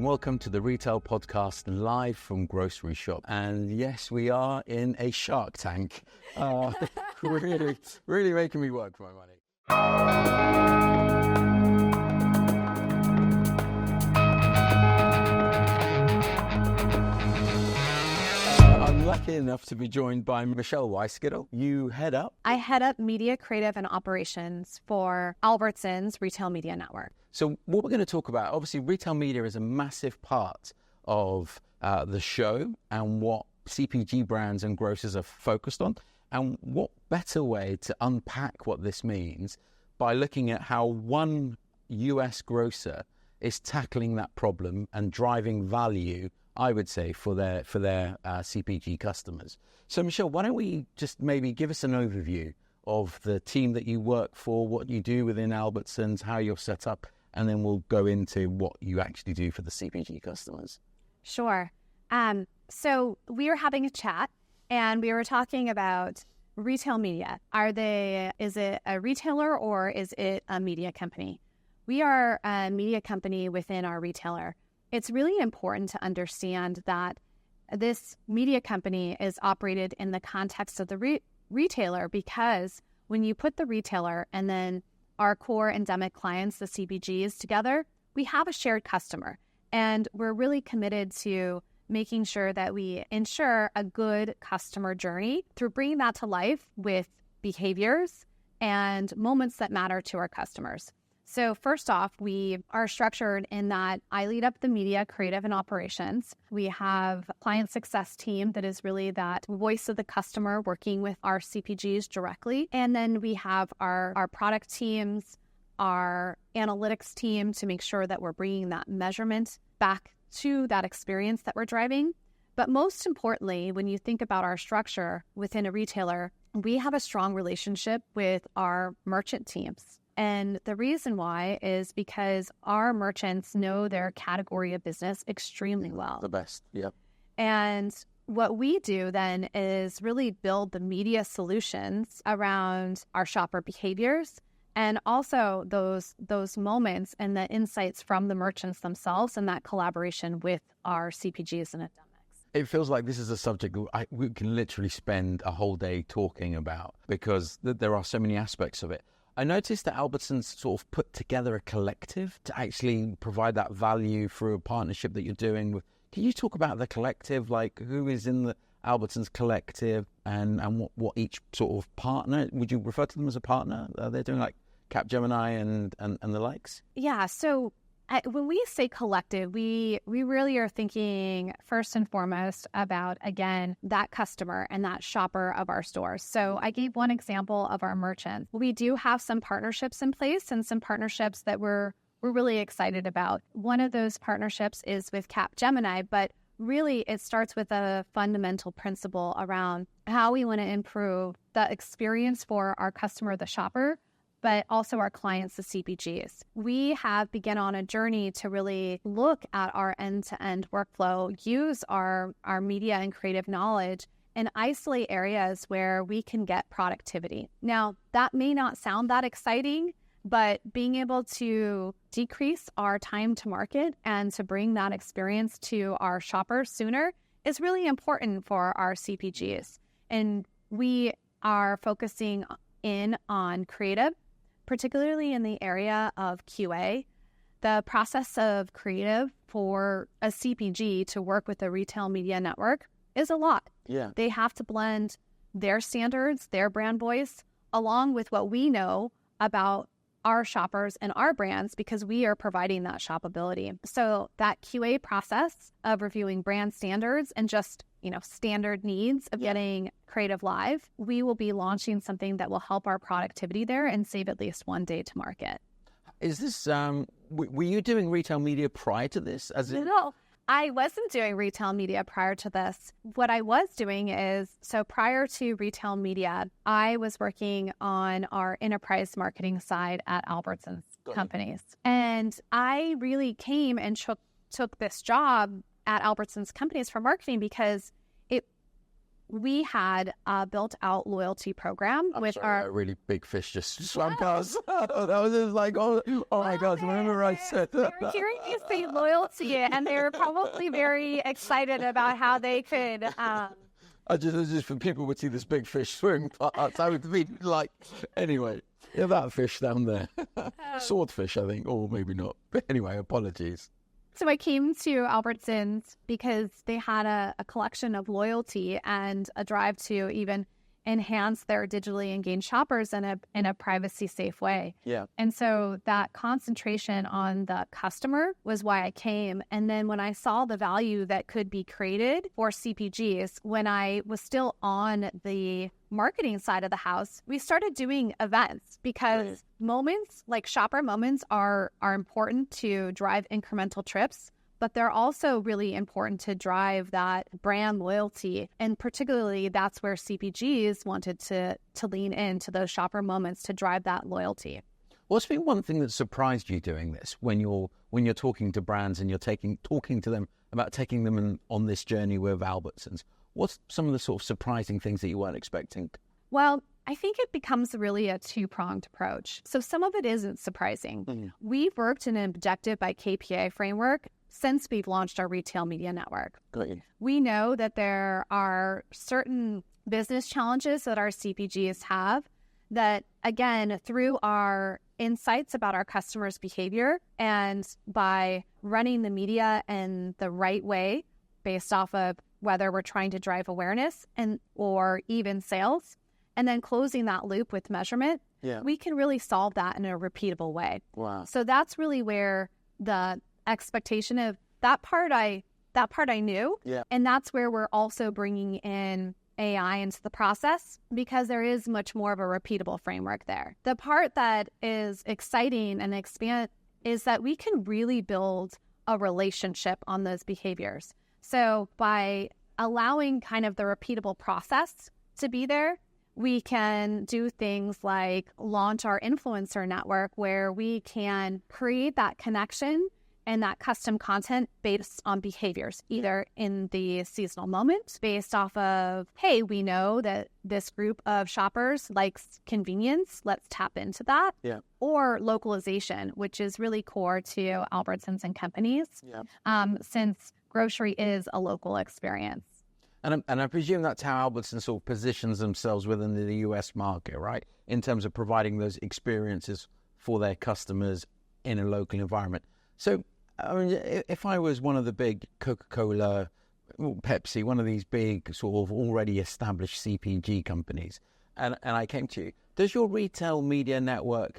and welcome to the Retail Podcast live from Groceryshop. And yes, we are in a Shark Tank. Really making me work for my money. I'm lucky enough to be joined by Michelle Weiskittel. I head up media, creative, and operations for Albertsons Retail Media Network. So what we're going to talk about, obviously retail media is a massive part of the show and what CPG brands and grocers are focused on. And what better way to unpack what this means by looking at how one US grocer is tackling that problem and driving value, I would say, for their CPG customers. So Michelle, why don't we just maybe give us an overview of the team that you work for, what you do within Albertsons, how you're set up, and then we'll go into what you actually do for the CPG customers. Sure. So we were having a chat and we were talking about retail media. Is it a retailer or is it a media company? We are a media company within our retailer. It's really important to understand that this media company is operated in the context of the retailer, because when you put the retailer and then our core endemic clients, the CPGs, together, we have a shared customer. And we're really committed to making sure that we ensure a good customer journey through bringing that to life with behaviors and moments that matter to our customers. So first off, we are structured in that I lead up the media, creative, and operations. We have a client success team that is really that voice of the customer working with our CPGs directly. And then we have our product teams, our analytics team to make sure that we're bringing that measurement back to that experience that we're driving. But most importantly, when you think about our structure within a retailer, we have a strong relationship with our merchant teams. And the reason why is because our merchants know their category of business extremely well. The best, yep. And what we do then is really build the media solutions around our shopper behaviors and also those moments and the insights from the merchants themselves and that collaboration with our CPGs and endemics. It feels like this is a subject we can literally spend a whole day talking about because there are so many aspects of it. I noticed that Albertsons sort of put together a collective to actually provide that value through a partnership that you're doing with. Can you talk about the collective, like who is in the Albertsons collective and what each sort of partner, would you refer to them as a partner? They're doing like Capgemini and the likes? Yeah, so when we say collective, we really are thinking first and foremost about, again, that customer and that shopper of our stores. So I gave one example of our merchants. We do have some partnerships in place and some partnerships that we're really excited about. One of those partnerships is with Capgemini, but really it starts with a fundamental principle around how we want to improve the experience for our customer, the shopper, but also our clients, the CPGs. We have begun on a journey to really look at our end-to-end workflow, use our media and creative knowledge, and isolate areas where we can get productivity. Now, that may not sound that exciting, but being able to decrease our time to market and to bring that experience to our shoppers sooner is really important for our CPGs. And we are focusing in on creative, particularly in the area of QA. The process of creative for a CPG to work with a retail media network is a lot. Yeah. They have to blend their standards, their brand voice, along with what we know about our shoppers and our brands, because we are providing that shoppability. So that QA process of reviewing brand standards and just, standard needs of getting creative live, we will be launching something that will help our productivity there and save at least one day to market. Is this, were you doing retail media prior to this? No, I wasn't doing retail media prior to this. What I was doing is, so prior to retail media, I was working on our enterprise marketing side at Albertsons companies. And I really came and took this job at Albertsons companies for marketing because we had a built-out loyalty program with a really big fish just swam past. That was just like, oh my God, remember I said that? They were hearing you say loyalty, and they were probably very excited about how they could... just for people would see this big fish swim past, I would be like, anyway, yeah, that fish down there. Swordfish, I think, or maybe not. But anyway, apologies. So I came to Albertsons because they had a collection of loyalty and a drive to even enhance their digitally engaged shoppers in a privacy safe way. Yeah. And so that concentration on the customer was why I came. And then when I saw the value that could be created for CPGs, when I was still on the marketing side of the house, we started doing events because moments like shopper moments are important to drive incremental trips, but they're also really important to drive that brand loyalty. And particularly that's where CPGs wanted to lean into those shopper moments to drive that loyalty. What's been one thing that surprised you doing this when you're talking to brands and you're talking to them about taking them on this journey with Albertsons? What's some of the sort of surprising things that you weren't expecting? Well, I think it becomes really a two-pronged approach. So some of it isn't surprising. Mm-hmm. We've worked in an objective by KPI framework since we've launched our retail media network. Got you. We know that there are certain business challenges that our CPGs have that, again, through our insights about our customers' behavior and by running the media in the right way based off of whether we're trying to drive awareness or even sales, and then closing that loop with measurement, we can really solve that in a repeatable way. Wow. So that's really where the expectation of that part I knew. Yeah. And that's where we're also bringing in AI into the process because there is much more of a repeatable framework there. The part that is exciting and expand is that we can really build a relationship on those behaviors. So by allowing kind of the repeatable process to be there, we can do things like launch our influencer network where we can create that connection and that custom content based on behaviors, either in the seasonal moment based off of, hey, we know that this group of shoppers likes convenience, let's tap into that. Yeah. Or localization, which is really core to Albertsons and companies, since grocery is a local experience. And I presume that's how Albertsons sort of positions themselves within the US market, right? In terms of providing those experiences for their customers in a local environment. So, I mean, if I was one of the big Coca-Cola, Pepsi, one of these big sort of already established CPG companies, and I came to you, does your retail media network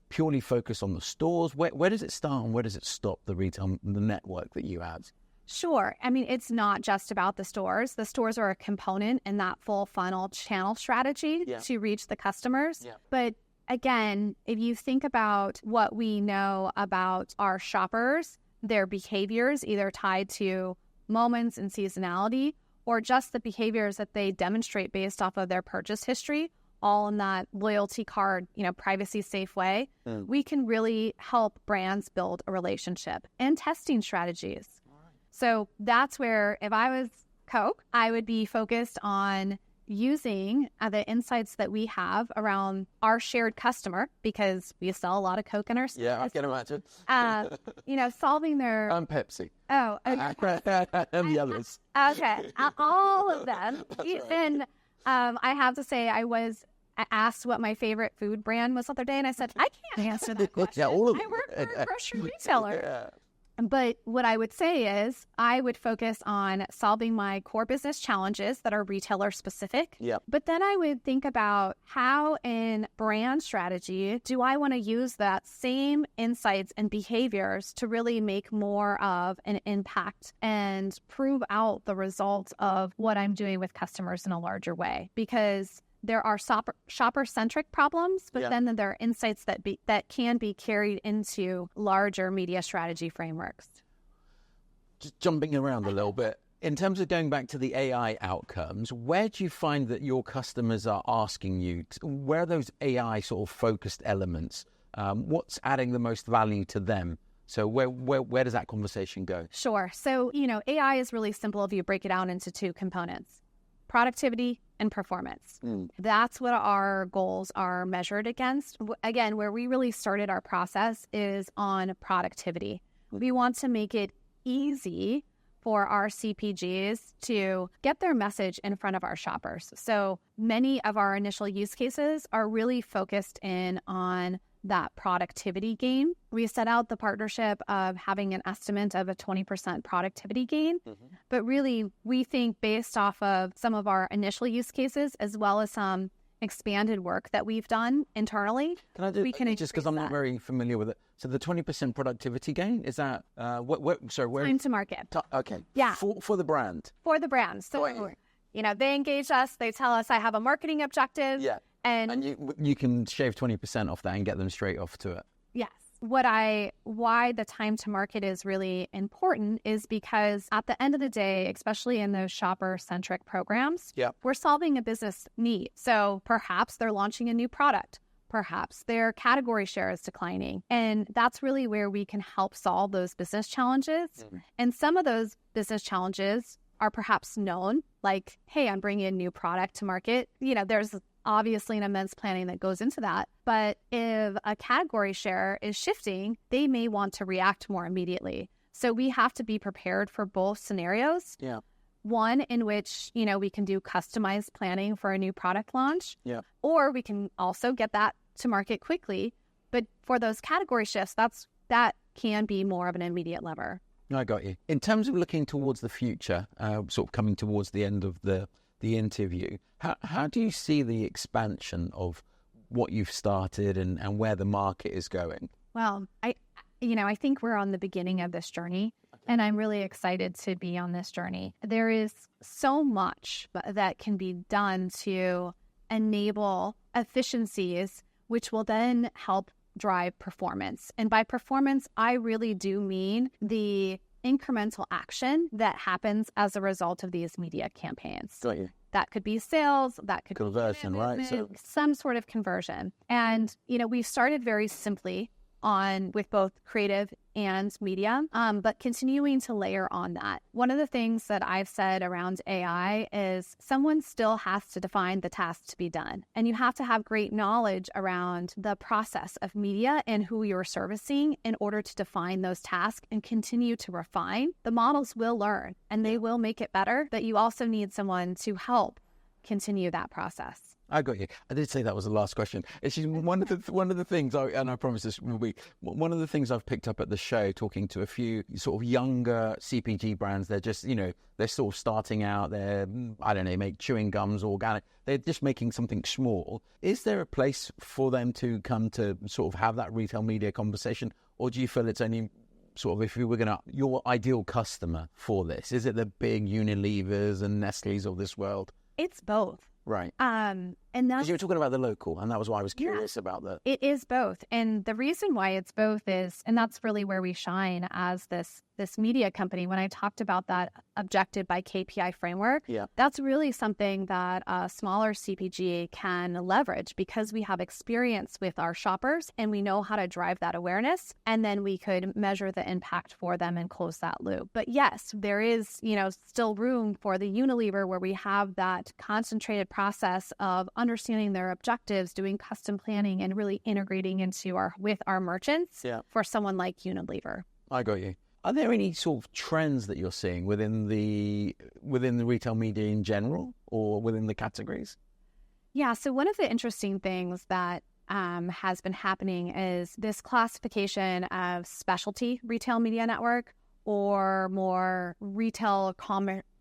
purely focus on the stores? Where does it start and where does it stop, the network that you have? Sure. I mean, it's not just about the stores. The stores are a component in that full funnel channel strategy to reach the customers. Yeah. But again, if you think about what we know about our shoppers, their behaviors either tied to moments and seasonality or just the behaviors that they demonstrate based off of their purchase history, all in that loyalty card, privacy safe way, we can really help brands build a relationship and testing strategies. So that's where, if I was Coke, I would be focused on using the insights that we have around our shared customer, because we sell a lot of Coke in our stores. Yeah, I can imagine. Solving their... Pepsi. Oh, okay. And the others. Okay, all of them. Even, I have to say, I was asked what my favorite food brand was the other day, and I said, I can't answer that question. Yeah, all of them. I work for a grocery retailer. Yeah. But what I would say is I would focus on solving my core business challenges that are retailer specific. Yep. But then I would think about how in brand strategy do I want to use that same insights and behaviors to really make more of an impact and prove out the results of what I'm doing with customers in a larger way. Because there are shopper-centric problems, but then there are insights that can be carried into larger media strategy frameworks. Just jumping around a little bit, in terms of going back to the AI outcomes, where do you find that your customers are asking you, where are those AI sort of focused elements? What's adding the most value to them? So where does that conversation go? Sure. So, AI is really simple if you break it down into two components. productivity and performance. That's what our goals are measured against. Again, where we really started our process is on productivity. We want to make it easy for our CPGs to get their message in front of our shoppers. So many of our initial use cases are really focused in on that productivity gain. We set out the partnership of having an estimate of a 20% productivity gain, but really we think based off of some of our initial use cases as well as some expanded work that we've done internally. Can I do just because I'm not very familiar with it? So the 20% productivity gain, is that where time to market? Okay. Yeah. For the brand. For the brand. So they engage us, they tell us I have a marketing objective. Yeah. And you can shave 20% off that and get them straight off to it. Yes. Why the time to market is really important is because at the end of the day, especially in those shopper-centric programs, we're solving a business need. So perhaps they're launching a new product. Perhaps their category share is declining. And that's really where we can help solve those business challenges. And some of those business challenges are perhaps known, like, hey, I'm bringing a new product to market. There's obviously an immense planning that goes into that. But if a category share is shifting, they may want to react more immediately. So we have to be prepared for both scenarios. Yeah. One in which, we can do customized planning for a new product launch. Yeah. Or we can also get that to market quickly. But for those category shifts, that can be more of an immediate lever. I got you. In terms of looking towards the future, sort of coming towards the end of the interview, how do you see the expansion of what you've started and where the market is going? Well, I think we're on the beginning of this journey, and I'm really excited to be on this journey. There is so much that can be done to enable efficiencies, which will then help drive performance. And by performance, I really do mean the incremental action that happens as a result of these media campaigns. Got you. That could be sales, that could conversion, be right? So some sort of conversion. And, we started very simply with both creative and media, but continuing to layer on that. One of the things that I've said around AI is someone still has to define the task to be done. And you have to have great knowledge around the process of media and who you're servicing in order to define those tasks and continue to refine. The models will learn and they will make it better, but you also need someone to help continue that process. I got you. I did say that was the last question. It's just one of the things, and I promise this will be one of the things I've picked up at the show, talking to a few sort of younger CPG brands. They're just, they're sort of starting out. They're, I don't know, make chewing gums, organic. They're just making something small. Is there a place for them to come to sort of have that retail media conversation, or do you feel it's only sort of, if you were your ideal customer for this? Is it the big Unilevers and Nestle's of this world? It's both. Right. And that's, because you were talking about the local, and that was why I was curious about that. It is both. And the reason why it's both is, and that's really where we shine as this media company. When I talked about that objective by KPI framework, that's really something that a smaller CPG can leverage because we have experience with our shoppers and we know how to drive that awareness. And then we could measure the impact for them and close that loop. But yes, there is, still room for the Unilever where we have that concentrated process of understanding their objectives, doing custom planning, and really integrating with our merchants for someone like Unilever. I got you. Are there any sort of trends that you're seeing within the retail media in general or within the categories? Yeah, so one of the interesting things that has been happening is this classification of specialty retail media network or more retail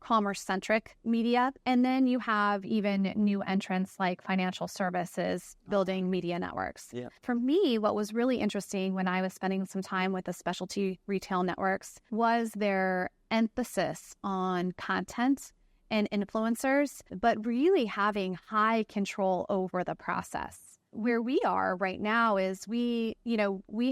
commerce-centric media. And then you have even new entrants like financial services building media networks. Yeah. For me, what was really interesting when I was spending some time with the specialty retail networks was their emphasis on content and influencers, but really having high control over the process. Where we are right now is we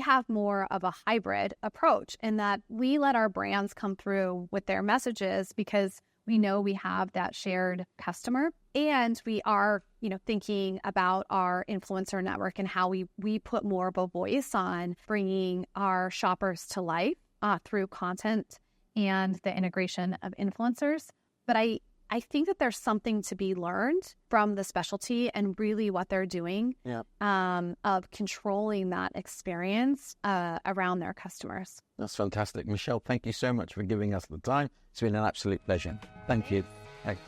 have more of a hybrid approach in that we let our brands come through with their messages because we know we have that shared customer, and we are, thinking about our influencer network and how we put more of a voice on bringing our shoppers to life through content and the integration of influencers. But I I think that there's something to be learned from the specialty and really what they're doing of controlling that experience around their customers. That's fantastic. Michelle, thank you so much for giving us the time. It's been an absolute pleasure. Thank you. Thanks.